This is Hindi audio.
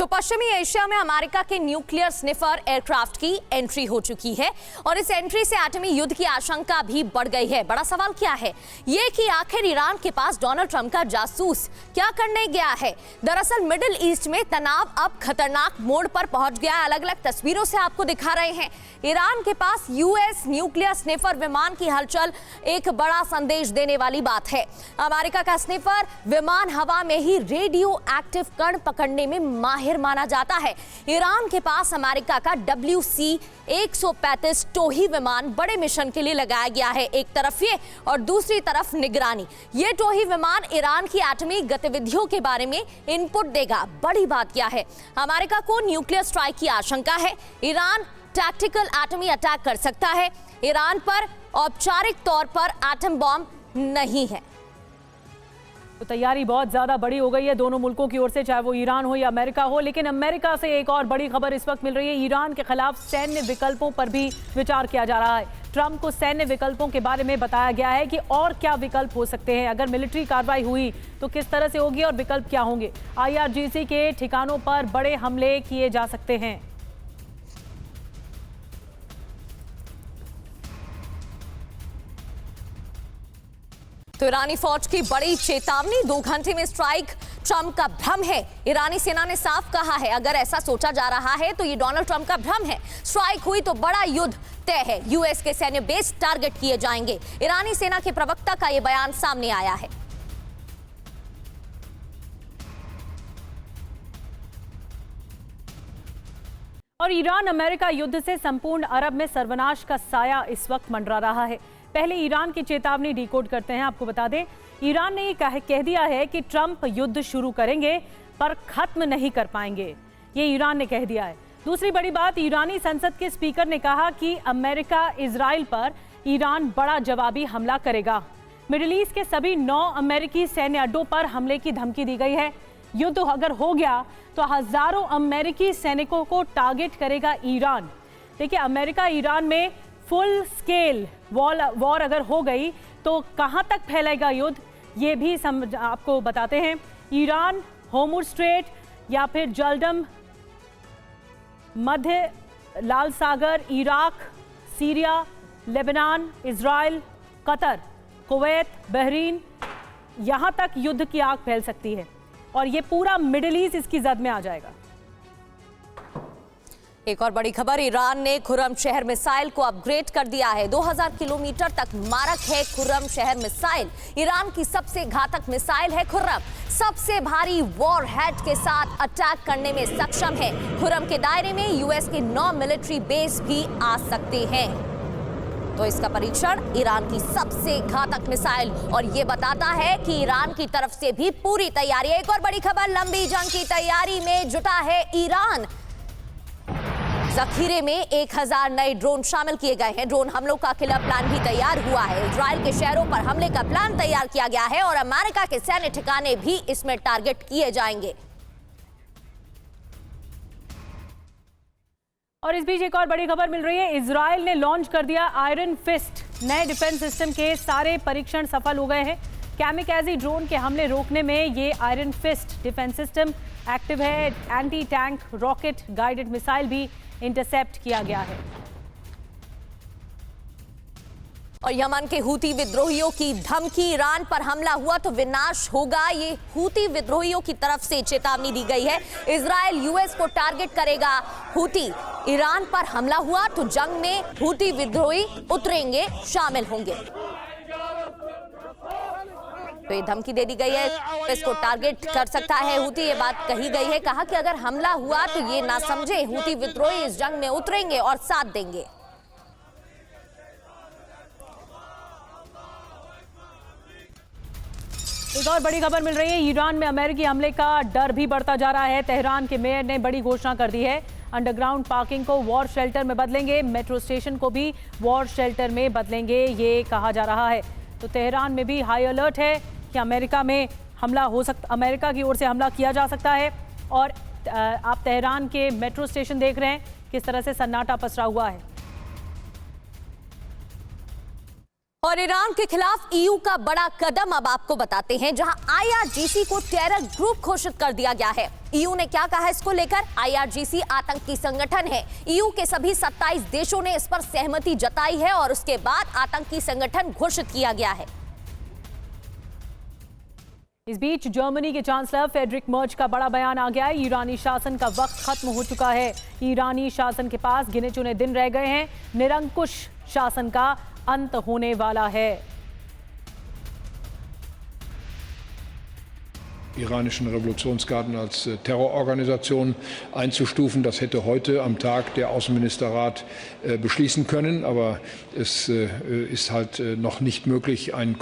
पश्चिमी एशिया में अमेरिका के न्यूक्लियर स्निफर एयरक्राफ्ट की एंट्री हो चुकी है और इस एंट्री से एटमी युद्ध की आशंका भी बढ़ गई है। बड़ा सवाल क्या है ये कि आखिर ईरान के पास डोनाल्ड ट्रंप का जासूस क्या करने गया है। दरअसल मिडिल ईस्ट में तनाव अब खतरनाक मोड़ पर पहुंच गया है। अलग अलग तस्वीरों से आपको दिखा रहे हैं। ईरान के पास यूएस न्यूक्लियर स्निफर विमान की हलचल एक बड़ा संदेश देने वाली बात है। अमेरिका का स्निफर विमान हवा में ही रेडियो एक्टिव कण पकड़ने में माहिर माना जाता है। ईरान के पास अमेरिका का WC-135 टोही विमान बड़े मिशन के लिए लगाया गया है। एक तरफ ये और दूसरी तरफ निगरानी। ये टोही विमान ईरान की एटमी गतिविधियों के बारे में इनपुट देगा। बड़ी बात क्या है, अमेरिका को न्यूक्लियर स्ट्राइक की आशंका है। ईरान टैक्टिकल एटमी अटैक कर सकता है। ईरान पर औपचारिक तौर पर एटम बॉम्ब नहीं है। तो तैयारी बहुत ज्यादा बड़ी हो गई है दोनों मुल्कों की ओर से, चाहे वो ईरान हो या अमेरिका हो। लेकिन अमेरिका से एक और बड़ी खबर इस वक्त मिल रही है। ईरान के खिलाफ सैन्य विकल्पों पर भी विचार किया जा रहा है। ट्रंप को सैन्य विकल्पों के बारे में बताया गया है कि और क्या विकल्प हो सकते हैं। अगर मिलिट्री कार्रवाई हुई तो किस तरह से होगी और विकल्प क्या होंगे। IRGC के ठिकानों पर बड़े हमले किए जा सकते हैं। तो ईरानी फौज की बड़ी चेतावनी, 2 घंटे में स्ट्राइक ट्रंप का भ्रम है। ईरानी सेना ने साफ कहा है अगर ऐसा सोचा जा रहा है तो ये डोनाल्ड ट्रंप का भ्रम है। स्ट्राइक हुई तो बड़ा युद्ध तय है। यूएस के सैन्य बेस टारगेट किए जाएंगे। ईरानी सेना के प्रवक्ता का यह बयान सामने आया है। और ईरान अमेरिका युद्ध से संपूर्ण अरब में सर्वनाश का साया इस वक्त मंडरा रहा है। पहले ईरान की चेतावनी डिकोड करते हैं। आपको बता दें, ईरान ने ये कह दिया है कि ट्रंप युद्ध शुरू करेंगे पर खत्म नहीं कर पाएंगे। ये ईरान ने कह दिया है। दूसरी बड़ी बात, ईरानी संसद के स्पीकर ने कहा कि अमेरिका इजराइल पर ईरान बड़ा जवाबी हमला करेगा। मिडिल ईस्ट के सभी 9 अमेरिकी सैन्य अड्डों पर हमले की धमकी दी गई है। युद्ध अगर हो गया तो हजारों अमेरिकी सैनिकों को टारगेट करेगा ईरान। देखिए, अमेरिका ईरान में फुल स्केल वॉर अगर हो गई तो कहां तक फैलेगा युद्ध, ये भी आपको बताते हैं। ईरान, होर्मुज स्ट्रेट या फिर जल्दम, मध्य लाल सागर, Iraq, Syria, Lebanon, Israel, Qatar, Kuwait, Bahrain, यहां तक युद्ध की आग फैल सकती है और ये पूरा मिडिल ईस्ट इसकी जद में आ जाएगा। एक और बड़ी खबर, ईरान ने खुर्रम शहर मिसाइल को अपग्रेड कर दिया है। 2000 किलोमीटर तक मारक है खुर्रम शहर मिसाइल। ईरान की सबसे घातक मिसाइल है खुर्रम। सबसे भारी वॉर हेड के साथ अटैक करने में सक्षम है। खुर्रम के दायरे में यूएस के 9 मिलिट्री बेस भी आ सकते हैं। तो इसका परीक्षण ईरान की सबसे घातक मिसाइल, और ये बताता है कि ईरान की तरफ से भी पूरी तैयारी। एक और बड़ी खबर, लंबी जंग की तैयारी में जुटा है ईरान। जखीरे में 1000 नए ड्रोन शामिल किए गए हैं। ड्रोन हमलों का किलर प्लान भी तैयार हुआ है। इजराइल के शहरों पर हमले का प्लान तैयार किया गया है और अमेरिका के सैन्य ठिकाने भी इसमें टारगेट किए जाएंगे। और इस बीच एक और बड़ी खबर मिल रही है। इजराइल ने लॉन्च कर दिया आयरन फिस्ट। नए डिफेंस सिस्टम के सारे परीक्षण सफल हो गए हैं। कैमिकाजी ड्रोन के हमले रोकने में ये iron fist defence system active है। Anti tank rocket guided missile भी इंटरसेप्ट किया गया है। और यमन के हूती विद्रोहियों की धमकी, ईरान पर हमला हुआ तो विनाश होगा। ये हूती विद्रोहियों की तरफ से चेतावनी दी गई है। इजराइल यूएस को टारगेट करेगा। हूती, ईरान पर हमला हुआ तो जंग में हूती विद्रोही उतरेंगे, शामिल होंगे। तो ये धमकी दे दी गई है, इसको टारगेट कर सकता है हूती, ये बात कही गई है। कहा कि अगर हमला हुआ तो ये ना समझे, हूती विद्रोही इस जंग में उतरेंगे और साथ देंगे। एक और बड़ी खबर मिल रही है। ईरान में अमेरिकी हमले का डर भी बढ़ता जा रहा है। तेहरान के मेयर ने बड़ी घोषणा कर दी है। अंडरग्राउंड पार्किंग को वॉर शेल्टर में बदलेंगे, मेट्रो स्टेशन को भी वॉर शेल्टर में बदलेंगे, ये कहा जा रहा है। तो तेहरान में भी हाई अलर्ट है कि अमेरिका में हमला हो सकता, अमेरिका की ओर से हमला किया जा सकता है। और आप तेहरान के मेट्रो स्टेशन देख रहे हैं किस तरह से सन्नाटा पसरा हुआ है। और ईरान के खिलाफ ईयू का बड़ा कदम अब आपको बताते हैं, जहां आईआरजीसी को टेरर ग्रुप घोषित कर दिया गया है। ईयू ने क्या कहा इसको लेकर? आईआरजीसी आतंकी संगठन है। ईयू के सभी 27 देशों ने इस पर सहमति जताई है और उसके बाद आतंकी संगठन घोषित किया गया है। इस बीच जर्मनी के चांसलर फ्रेडरिक मर्ज का बड़ा बयान आ गया है। ईरानी शासन का वक्त खत्म हो चुका है। ईरानी शासन के पास गिने चुने दिन रह गए हैं। निरंकुश शासन का अंत होने वाला है। Iranischen Revolutionsgarden als Terrororganisation einzustufen. Das hätte heute am Tag der Außenministerrat beschließen können, aber es ist halt noch nicht möglich, ein